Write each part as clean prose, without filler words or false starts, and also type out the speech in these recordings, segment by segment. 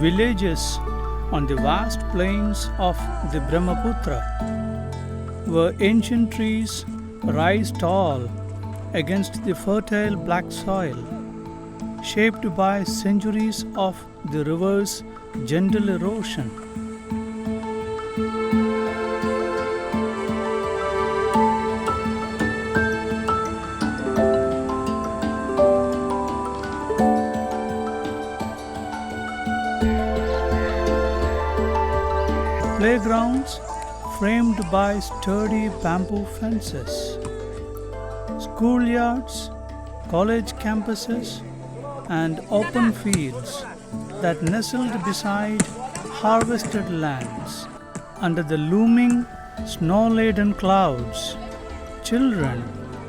Villages on the vast plains of the Brahmaputhra, where ancient trees rise tall against the fertile black soil, shaped by centuries of the river's gentle erosion. Playgrounds framed by sturdy bamboo fences, schoolyards, college campuses, and open fields that nestled beside harvested lands. Under the looming snow-laden clouds, children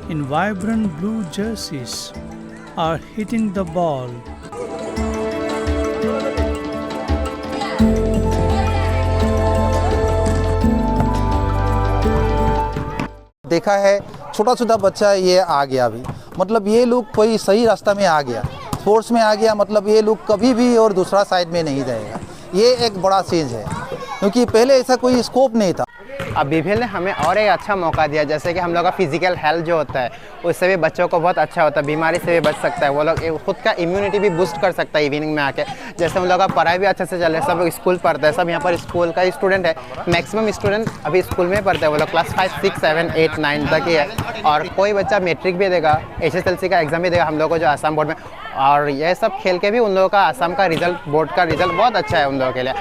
in vibrant blue jerseys are hitting the ball. देखा है छोटा छोटा बच्चा ये आ गया अभी, मतलब ये लोग कोई सही रास्ता में आ गया, स्पोर्ट्स में आ गया, मतलब ये लोग कभी भी और दूसरा साइड में नहीं जाएगा। ये एक बड़ा चेंज है, क्योंकि पहले ऐसा कोई स्कोप नहीं था। अब बीवीएल ने हमें और एक अच्छा मौका दिया, जैसे कि हम लोग का फिजिकल हेल्थ जो होता है उससे भी बच्चों को बहुत अच्छा होता है, बीमारी से भी बच सकता है, वो लोग खुद का इम्यूनिटी भी बूस्ट कर सकता है इवनिंग में आके। जैसे हम लोग का पढ़ाई भी अच्छे से चल रहा है, सब लोग स्कूल पढ़ते हैं, सब यहाँ पर स्कूल का स्टूडेंट है, मैक्सिमम स्टूडेंट अभी स्कूल में पढ़ते हैं, वो लोग क्लास 5, 6, 7, 8, 9 तक ही है। और कोई बच्चा मैट्रिक भी देगा, एसएसएलसी का एग्जाम भी देगा हम लोग को जो आसाम बोर्ड में, और ये सब खेल के भी उन लोगों का आसाम का रिजल्ट, बोर्ड का रिजल्ट बहुत अच्छा है उन लोगों के लिए।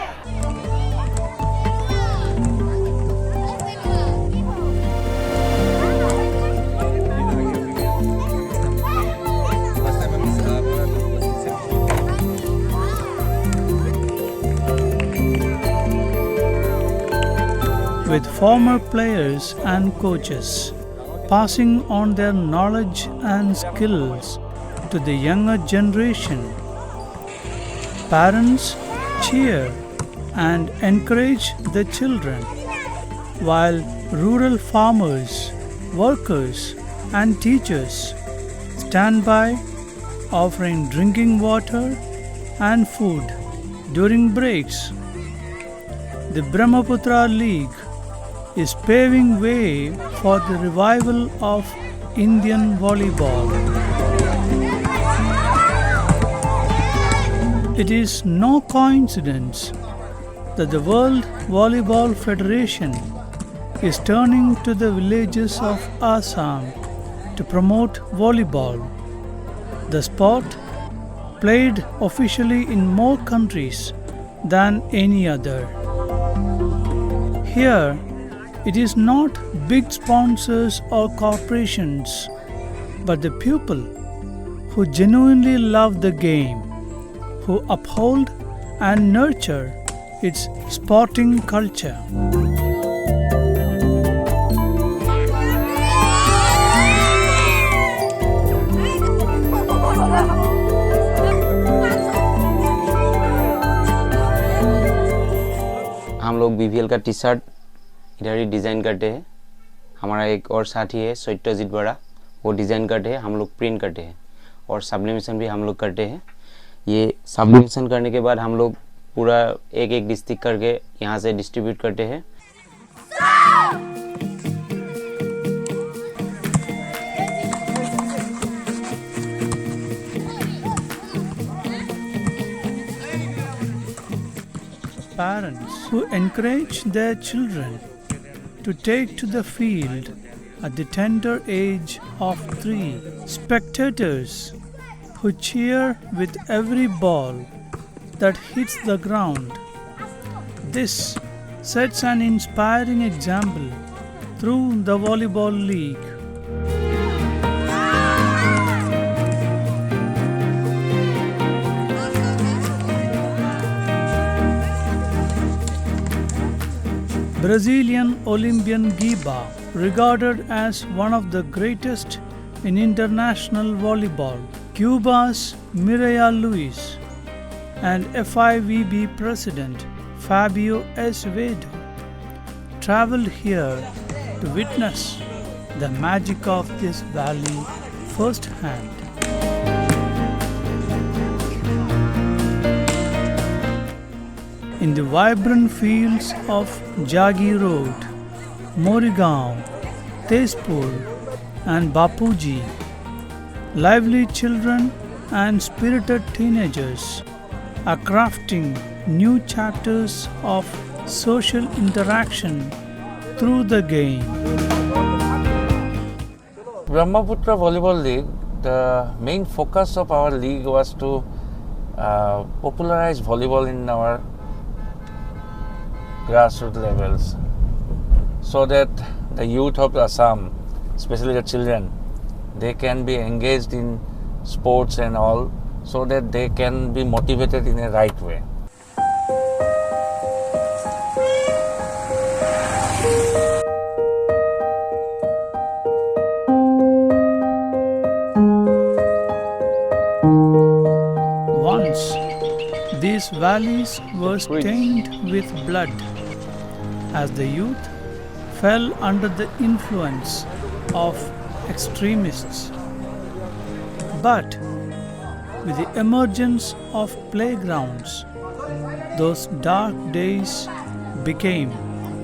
With former players and coaches passing on their knowledge and skills to the younger generation, parents cheer and encourage the children, while rural farmers, workers, and teachers stand by offering drinking water and food during breaks. The Brahmaputhra League is paving way for the revival of Indian volleyball. It is no coincidence that the World Volleyball Federation is turning to the villages of Assam to promote volleyball. The sport, played officially in more countries than any other. Here, it is not big sponsors or corporations, but the people who genuinely love the game, who uphold and nurture its sporting culture. हम लोग BVL का T shirt इधर ही design करते हैं। हमारा एक और साथी है सत्यजीत बड़ा, वो डिज़ाइन करते हैं, हम लोग प्रिंट करते हैं, और सब्लिमेशन भी हम लोग करते हैं। ये सब्लिमेशन करने के बाद हम लोग पूरा एक एक डिस्ट्रिक्ट करके यहाँ से डिस्ट्रीब्यूट करते हैं। Parents who encourage their children to take to the field at the tender age of 3. Spectators who cheer with every ball that hits the ground. This sets an inspiring example through the Volleyball League. Brazilian Olympian Giba, regarded as one of the greatest in international volleyball, Cuba's Mireya Luis, and FIVB President Fabio Esvedo traveled here to witness the magic of this valley firsthand. in the vibrant fields of Jagi Road, Morigaon, Tezpur and Bapuji, lively children and spirited teenagers are crafting new chapters of social interaction through the game. Brahmaputhra Volleyball League, the main focus of our league was to popularize volleyball in our grassroots levels, so that the youth of Assam, especially the children, they can be engaged in sports and all, so that they can be motivated in a right way. Once, these valleys were stained with blood as the youth fell under the influence of extremists. But with the emergence of playgrounds, those dark days became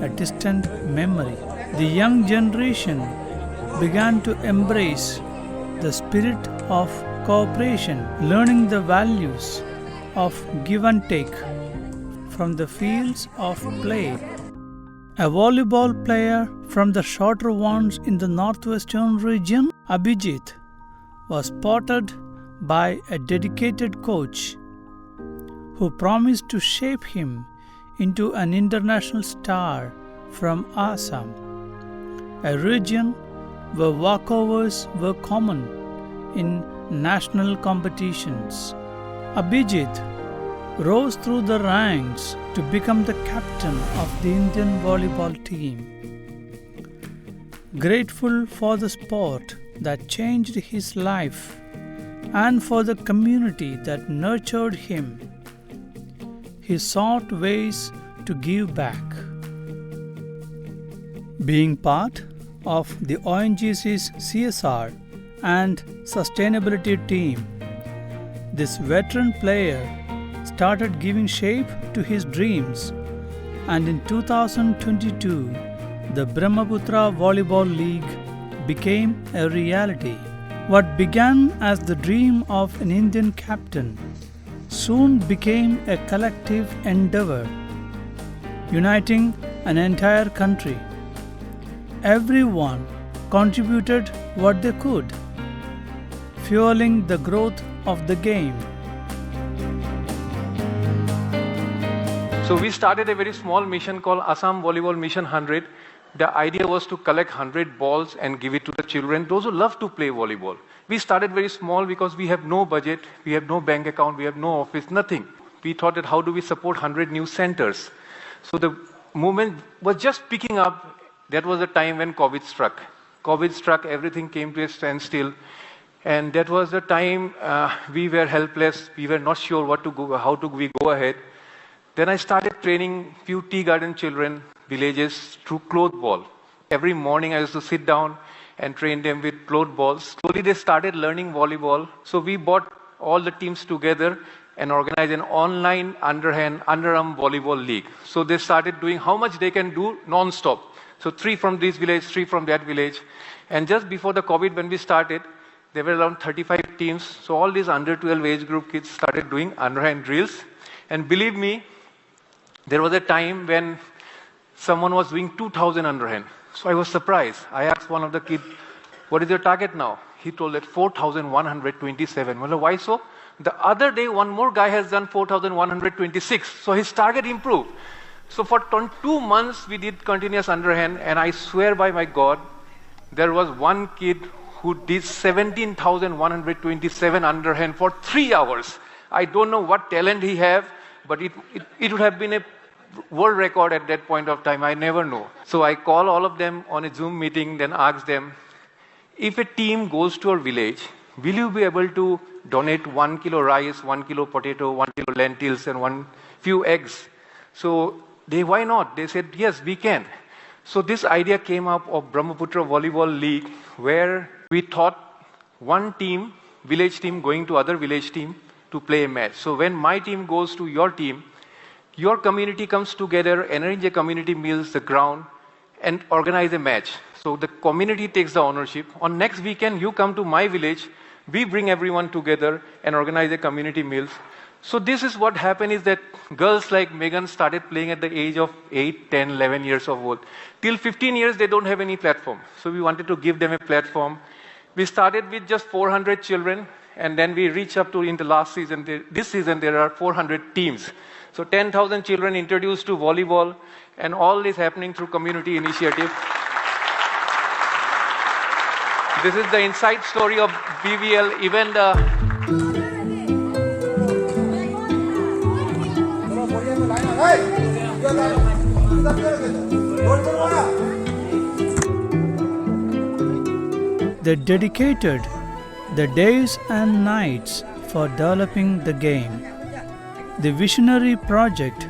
a distant memory. The young generation began to embrace the spirit of cooperation, learning the values of give and take from the fields of play. A volleyball player from the shorter ones in the northwestern region, Abhijit, was spotted by a dedicated coach who promised to shape him into an international star from Assam, a region where walkovers were common in national competitions. Abhijit rose through the ranks to become the captain of the Indian volleyball team. Grateful for the sport that changed his life and for the community that nurtured him, he sought ways to give back. Being part of the ONGC's CSR and sustainability team, this veteran player started giving shape to his dreams, and in 2022, the Brahmaputhra Volleyball League became a reality. What began as the dream of an Indian captain soon became a collective endeavor, uniting an entire country. Everyone contributed what they could, fueling the growth of the game. So we started a very small mission called Assam Volleyball Mission 100. The idea was to collect 100 balls and give it to the children, those who love to play volleyball. We started very small because we have no budget, we have no bank account, we have no office, nothing. We thought that how do we support 100 new centers? So the movement was just picking up. That was the time when COVID struck. COVID struck, everything came to a standstill. And that was the time we were helpless. We were not sure what to go, how to we go ahead. Then I started training few tea garden children, villages, through cloth ball. Every morning I used to sit down and train them with cloth balls. Slowly they started learning volleyball. So we brought all the teams together and organized an online underarm volleyball league. So they started doing how much they can do non-stop. So 3 from this village, 3 from that village. And just before the COVID, when we started, there were around 35 teams. So all these under 12 age group kids started doing underhand drills. And believe me, there was a time when someone was doing 2,000 underhand. So I was surprised. I asked one of the kids, what is your target now? He told that 4,127. Well, why so? The other day, one more guy has done 4,126. So his target improved. So for 2 months, we did continuous underhand. And I swear by my God, there was one kid who did 17,127 underhand for 3 hours. I don't know what talent he have, but it would have been a world record at that point of time. I never know. So I call all of them on a Zoom meeting, then ask them, if a team goes to our village, will you be able to donate 1 kilo rice, 1 kilo potato, 1 kilo lentils, and few eggs? So why not? They said, yes, we can. So this idea came up of Brahmaputhra Volleyball League, where we thought one team, village team, going to other village team to play a match. So when my team goes to your team, your community comes together, arrange a community meals, the ground, and organize a match. So the community takes the ownership. On next weekend, you come to my village, we bring everyone together and organize a community meals. So this is what happened is that girls like Megan started playing at the age of 8, 10, 11 years of old. Till 15 years, they don't have any platform. So we wanted to give them a platform. We started with just 400 children, and then we reached up to, in the last season, this season, there are 400 teams. So 10,000 children introduced to volleyball, and all is happening through community initiative. This is the inside story of BVL. Even they dedicated the days and nights for developing the game. The visionary project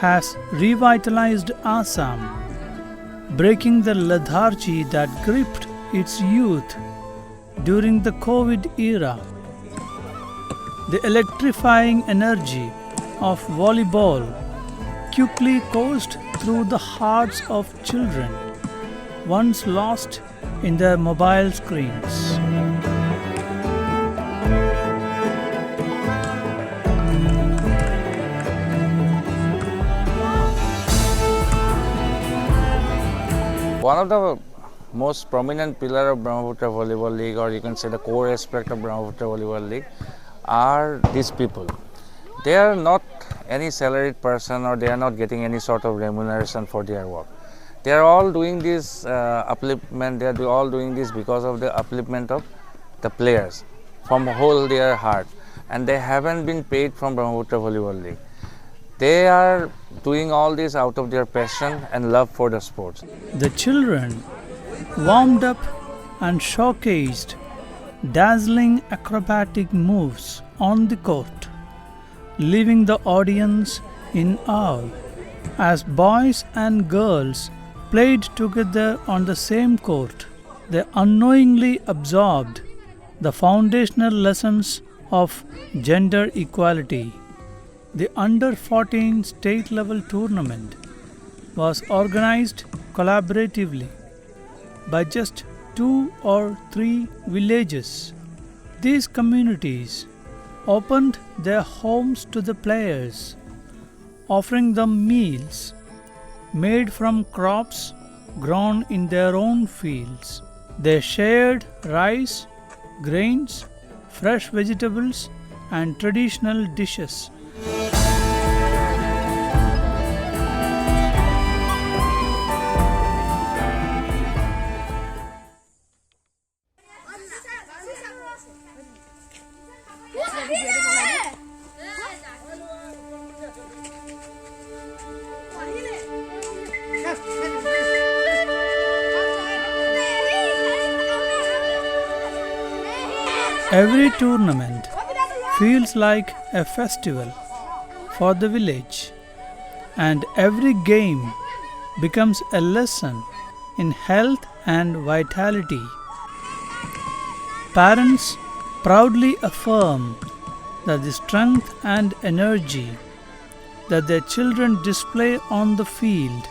has revitalized Assam, breaking the lethargy that gripped its youth during the COVID era. The electrifying energy of volleyball quickly coursed through the hearts of children, once lost in their mobile screens. One of the most prominent pillar of Brahmaputhra Volleyball League, or you can say the core aspect of Brahmaputhra Volleyball League, are these people. They are not any salaried person, or they are not getting any sort of remuneration for their work. They are all doing this upliftment, they are all doing this because of the upliftment of the players from whole their heart, and they haven't been paid from Brahmaputhra Volleyball League. They are doing all this out of their passion and love for the sports. The children warmed up and showcased dazzling acrobatic moves on the court, leaving the audience in awe as boys and girls played together on the same court. They unknowingly absorbed the foundational lessons of gender equality. The Under-14 state level tournament was organized collaboratively by just 2 or 3 villages. These communities opened their homes to the players, offering them meals made from crops grown in their own fields. They shared rice, grains, fresh vegetables, and traditional dishes. Every tournament feels like a festival for the village, and every game becomes a lesson in health and vitality. Parents proudly affirm that the strength and energy that their children display on the field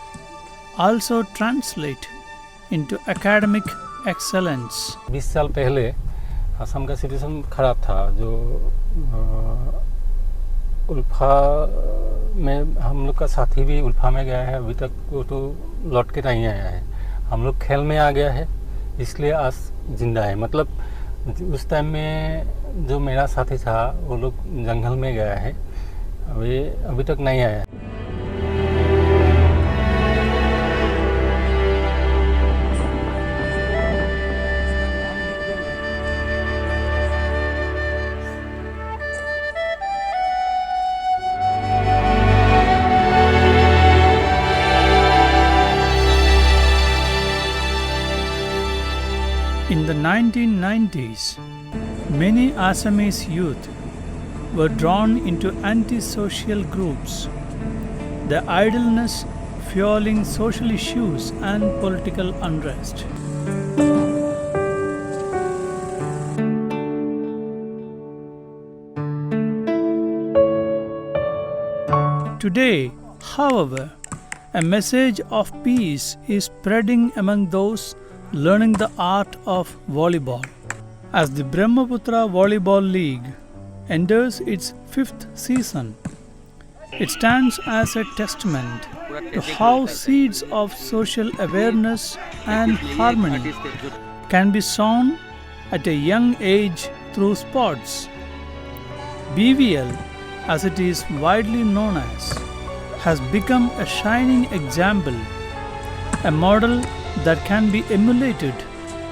also translate into academic excellence. 20 साल पहले असम का situation ख़राब था, जो उल्फा में हम लोग का साथी भी उल्फा में गया है, अभी तक वो तो लौट के नहीं आया है। हम लोग खेल में आ गया है, इसलिए आज जिंदा है। मतलब उस टाइम में जो मेरा साथी था वो लोग जंगल में गया है, अभी तक नहीं आया है। In the 1990s, many Assamese youth were drawn into anti-social groups, their idleness fueling social issues and political unrest. Today, however, a message of peace is spreading among those learning the art of volleyball. As the Brahmaputhra Volleyball League enters its 5th season, it stands as a testament to how seeds of social awareness and harmony can be sown at a young age through sports. BVL, as it is widely known as, has become a shining example, a model that can be emulated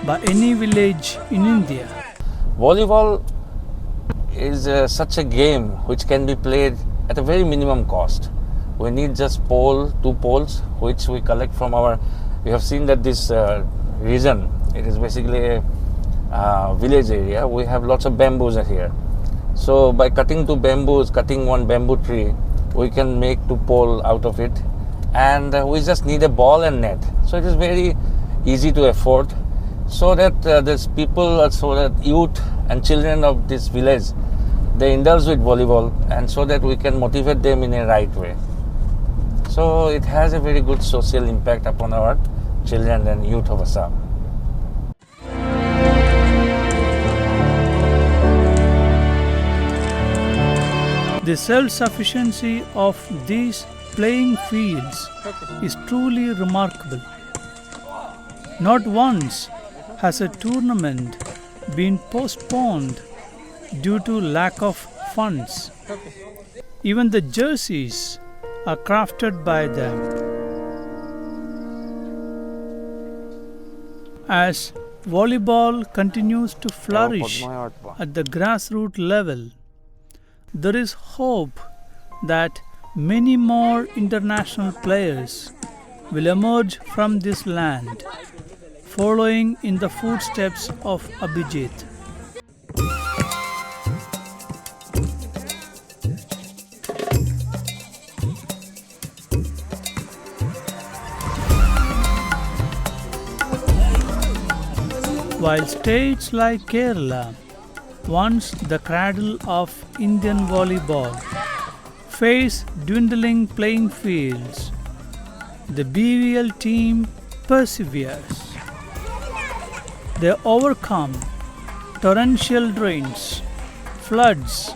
by any village in India. Volleyball is such a game which can be played at a very minimum cost. We need just two poles, which we collect from we have seen that this region, it is basically a village area. We have lots of bamboos here. So by cutting cutting one bamboo tree, we can make 2 poles out of it, and we just need a ball and net. So it is very easy to afford, so that these people, so that youth and children of this village, they indulge with volleyball, and so that we can motivate them in a right way. So it has a very good social impact upon our children and youth of Assam. The self-sufficiency of these playing fields is truly remarkable. Not once has a tournament been postponed due to lack of funds. Even the jerseys are crafted by them. As volleyball continues to flourish at the grassroots level, there is hope that many more international players will emerge from this land, following in the footsteps of Abhijit. While states like Kerala, once the cradle of Indian volleyball, face dwindling playing fields, the BVL team perseveres. They overcome torrential rains, floods,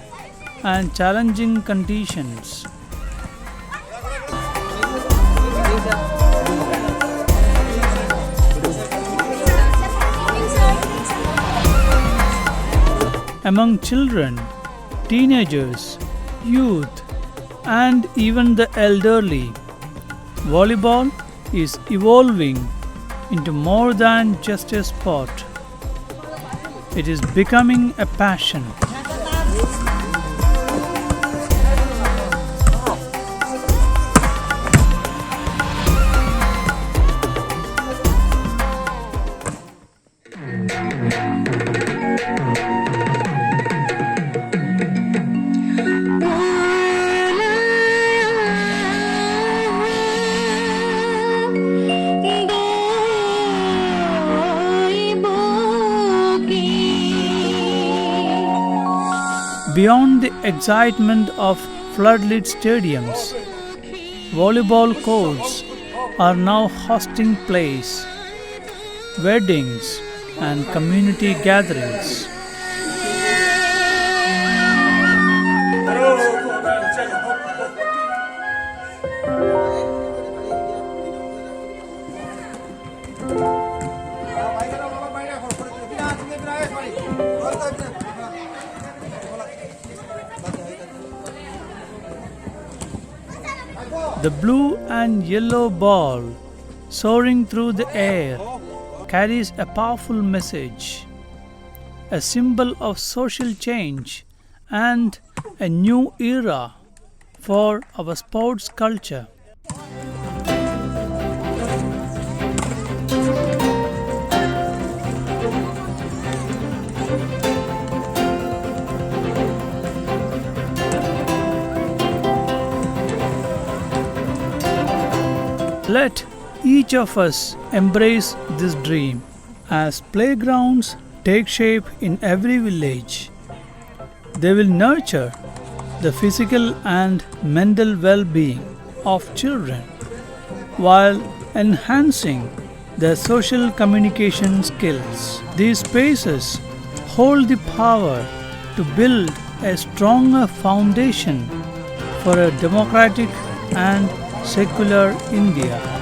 and challenging conditions. Among children, teenagers, youth, and even the elderly, volleyball is evolving into more than just a sport. It is becoming a passion. Beyond the excitement of floodlit stadiums, volleyball courts are now hosting plays, weddings, and community gatherings. The blue and yellow ball soaring through the air carries a powerful message, a symbol of social change and a new era for our sports culture. Let each of us embrace this dream. As playgrounds take shape in every village, they will nurture the physical and mental well-being of children while enhancing their social communication skills. These spaces hold the power to build a stronger foundation for a democratic and secular India.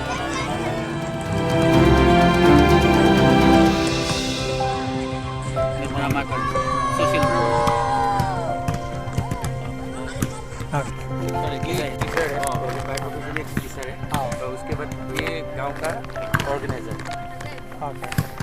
उसके बाद ये गांव का organiser